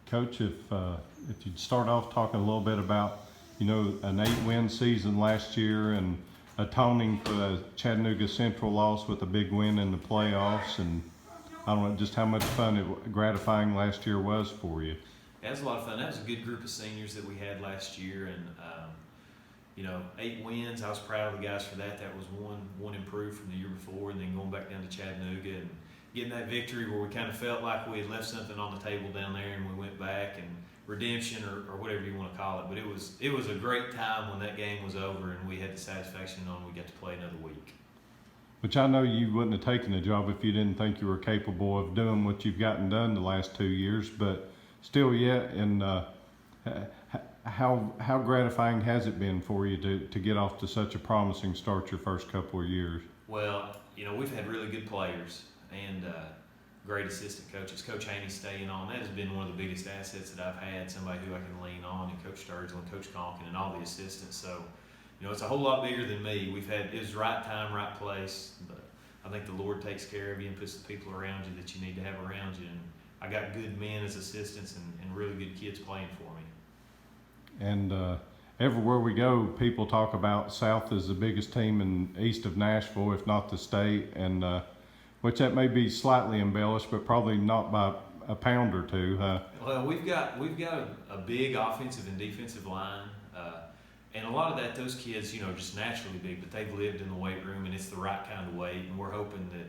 Coach, if you'd start off talking a little bit about, an 8-win season last year and atoning for the Chattanooga Central loss with a big win in the playoffs, and I don't know just how much fun gratifying last year was for you. Yeah, it was a lot of fun. That was a good group of seniors that we had last year, and 8 wins. I was proud of the guys for that. That was one improved from the year before, and then going back down to Chattanooga and getting that victory where we kind of felt like we had left something on the table down there, and we went back and redemption or whatever you want to call it. But it was a great time when that game was over, and we had the satisfaction knowing we got to play another week. Which I know you wouldn't have taken the job if you didn't think you were capable of doing what you've gotten done the last 2 years, but still yet, and how gratifying has it been for you to get off to such a promising start your first couple of years? Well, we've had really good players and great assistant coaches. Coach Haney staying on, that has been one of the biggest assets that I've had, somebody who I can lean on, and Coach Sturgill and Coach Conkin and all the assistants. So, it's a whole lot bigger than me. It was right time, right place, but I think the Lord takes care of you and puts the people around you that you need to have around you. And I got good men as assistants and really good kids playing for me. And everywhere we go, people talk about South as the biggest team in east of Nashville, if not the state, and which that may be slightly embellished, but probably not by a pound or two. Well, we've got a big offensive and defensive line, and a lot of that, those kids, just naturally big, but they've lived in the weight room, and it's the right kind of weight, and we're hoping that,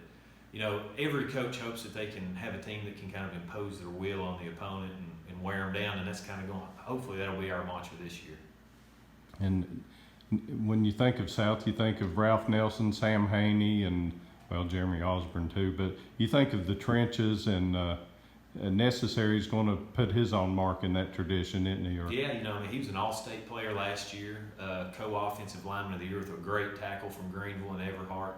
every coach hopes that they can have a team that can kind of impose their will on the opponent and wear them down, and that's kind of going. Hopefully, that'll be our mantra this year. And when you think of South, you think of Ralph Nelson, Sam Haney, and Jeremy Osborne too. But you think of the trenches, and Necessary is going to put his own mark in that tradition, isn't he? Yeah, he was an all-state player last year, co-offensive lineman of the year with a great tackle from Greenville and Everhart.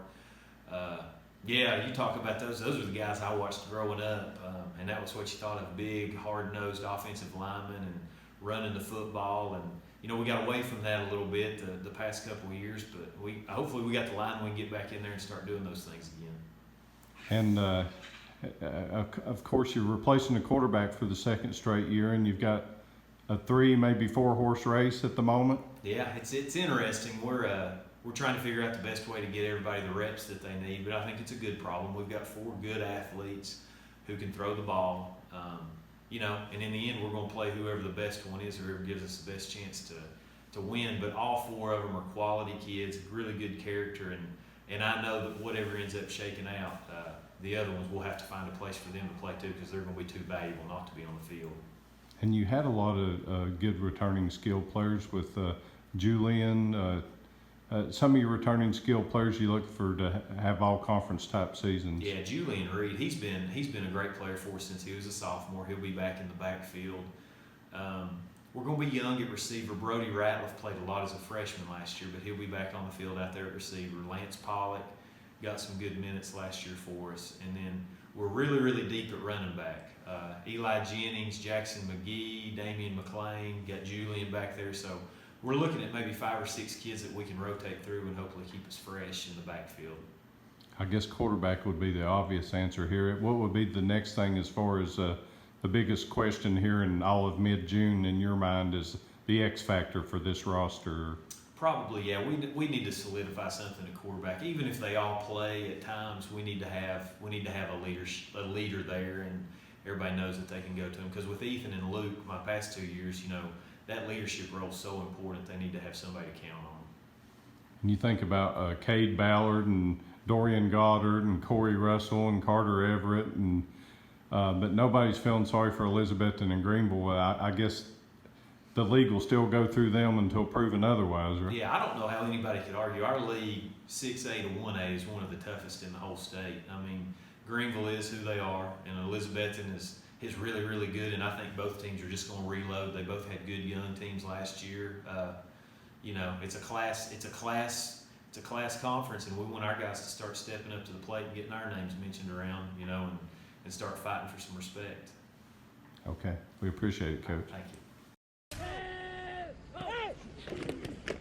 You talk about those. Those are the guys I watched growing up, and that was what you thought of: big, hard-nosed offensive linemen and running the football. And we got away from that a little bit the past couple of years, but hopefully we got the line. We can get back in there and start doing those things again. And of course, you're replacing the quarterback for the second straight year, and you've got a 3, maybe 4-horse race at the moment. Yeah, it's interesting. We're trying to figure out the best way to get everybody the reps that they need, but I think it's a good problem. We've got 4 good athletes who can throw the ball, and in the end, we're going to play whoever the best one is, whoever gives us the best chance to win. But all 4 of them are quality kids, really good character, and I know that whatever ends up shaking out, the other ones will have to find a place for them to play too, because they're going to be too valuable not to be on the field. And you had a lot of good returning skill players with Julian. Some of your returning skill players you look for to have all conference type seasons. Yeah, Julian Reed, he's been a great player for us since he was a sophomore. He'll be back in the backfield. We're going to be young at receiver. Brody Ratliff played a lot as a freshman last year, but he'll be back on the field out there at receiver. Lance Pollock got some good minutes last year for us. And then we're really, really deep at running back. Eli Jennings, Jackson McGee, Damian McClain, got Julian back there. So we're looking at maybe 5 or 6 kids that we can rotate through and hopefully keep us fresh in the backfield. I guess quarterback would be the obvious answer here. What would be the next thing as far as the biggest question here in all of mid-June in your mind is the X factor for this roster? Probably, yeah. We need to solidify something at quarterback. Even if they all play at times, we need to have a leader there, and everybody knows that they can go to him. Because with Ethan and Luke, my past 2 years, that leadership role is so important. They need to have somebody to count on. And you think about Cade Ballard and Dorian Goddard and Corey Russell and Carter Everett, and but nobody's feeling sorry for Elizabethton and Greenville. I guess the league will still go through them until proven otherwise, right? Yeah, I don't know how anybody could argue. Our league, 6A to 1A, is one of the toughest in the whole state. Greenville is who they are, and Elizabethton is really, really good, and I think both teams are just going to reload. They both had good young teams last year. It's a class conference, and we want our guys to start stepping up to the plate and getting our names mentioned around, and start fighting for some respect. Okay, we appreciate it, Coach. Thank you.